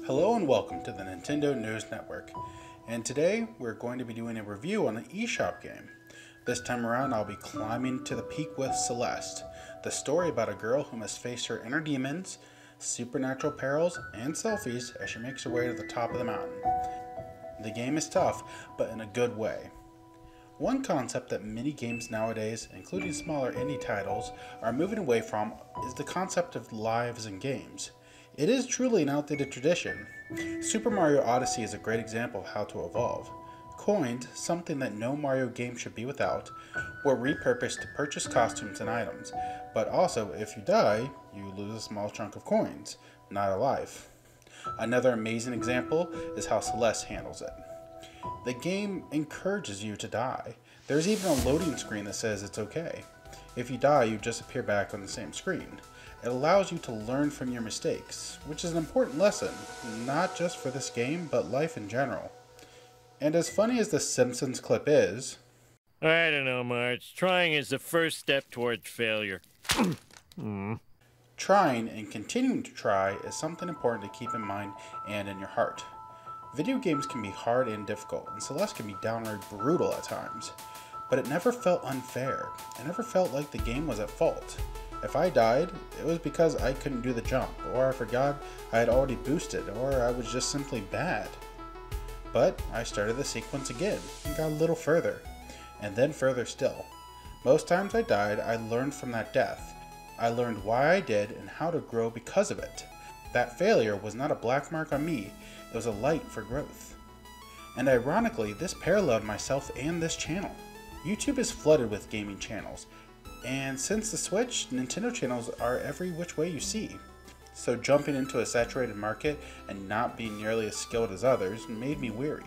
Hello and welcome to the Nintendo News Network, and today we're going to be doing a review on the eShop game. This time around I'll be climbing to the peak with Celeste, the story about a girl who must face her inner demons, supernatural perils, and selfies as she makes her way to the top of the mountain. The game is tough, but in a good way. One concept that many games nowadays, including smaller indie titles, are moving away from is the concept of lives in games. It is truly an outdated tradition. Super Mario Odyssey is a great example of how to evolve. Coins, something that no Mario game should be without, were repurposed to purchase costumes and items, but also if you die, you lose a small chunk of coins, not a life. Another amazing example is how Celeste handles it. The game encourages you to die. There's even a loading screen that says it's okay. If you die, you just appear back on the same screen. It allows you to learn from your mistakes, which is an important lesson, not just for this game, but life in general. And as funny as the Simpsons clip is, I don't know, Marge. Trying is the first step towards failure. Trying and continuing to try is something important to keep in mind and in your heart. Video games can be hard and difficult, and Celeste can be downright brutal at times. But it never felt unfair. It never felt like the game was at fault. If I died, it was because I couldn't do the jump, or I forgot I had already boosted, or I was just simply bad. But I started the sequence again, and got a little further, and then further still. Most times I died, I learned from that death. I learned why I did and how to grow because of it. That failure was not a black mark on me, it was a light for growth. And ironically, this paralleled myself and this channel. YouTube is flooded with gaming channels, and since the Switch, Nintendo channels are every which way you see. So jumping into a saturated market and not being nearly as skilled as others made me weary.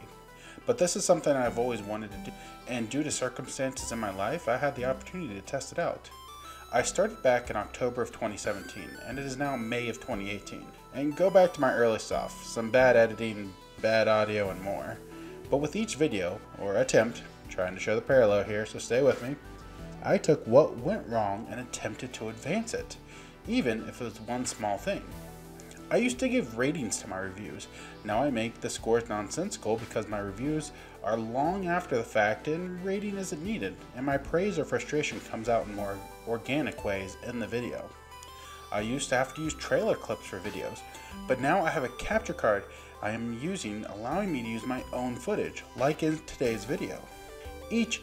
But this is something I've always wanted to do, and due to circumstances in my life, I had the opportunity to test it out. I started back in October of 2017, and it is now May of 2018. And go back to my early stuff, some bad editing, bad audio, and more. But with each video, or attempt, trying to show the parallel here, so stay with me, I took what went wrong and attempted to advance it, even if it was one small thing. I used to give ratings to my reviews. Now I make the scores nonsensical because my reviews are long after the fact and rating isn't needed, and my praise or frustration comes out in more organic ways in the video. I used to have to use trailer clips for videos, but now I have a capture card I am using allowing me to use my own footage, like in today's video. Each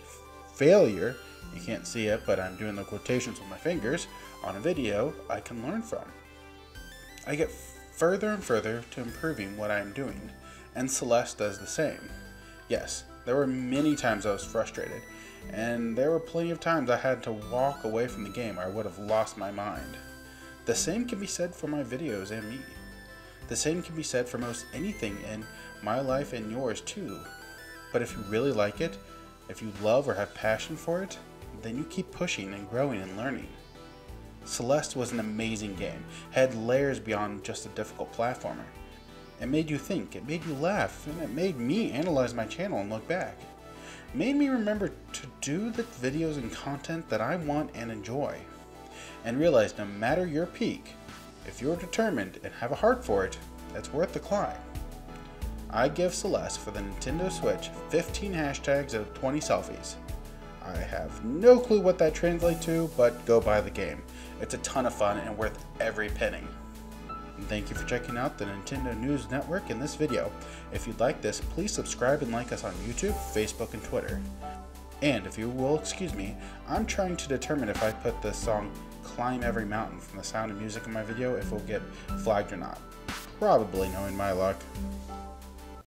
failure, you can't see it, but I'm doing the quotations with my fingers, on a video I can learn from. I get further and further to improving what I am doing, and Celeste does the same. Yes, there were many times I was frustrated, and there were plenty of times I had to walk away from the game or I would have lost my mind. The same can be said for my videos and me. The same can be said for most anything in my life and yours too. But if you really like it, if you love or have passion for it, then you keep pushing and growing and learning. Celeste was an amazing game, had layers beyond just a difficult platformer. It made you think, it made you laugh, and it made me analyze my channel and look back. It made me remember to do the videos and content that I want and enjoy. And realize no matter your peak, if you're determined and have a heart for it, it's worth the climb. I give Celeste for the Nintendo Switch 15 hashtags out of 20 selfies. I have no clue what that translates to, but go buy the game. It's a ton of fun and worth every penny. And thank you for checking out the Nintendo News Network in this video. If you'd like this, please subscribe and like us on YouTube, Facebook, and Twitter. And if you will excuse me, I'm trying to determine if I put the song Climb Every Mountain from The Sound of Music in my video, if it will get flagged or not. Probably, knowing my luck.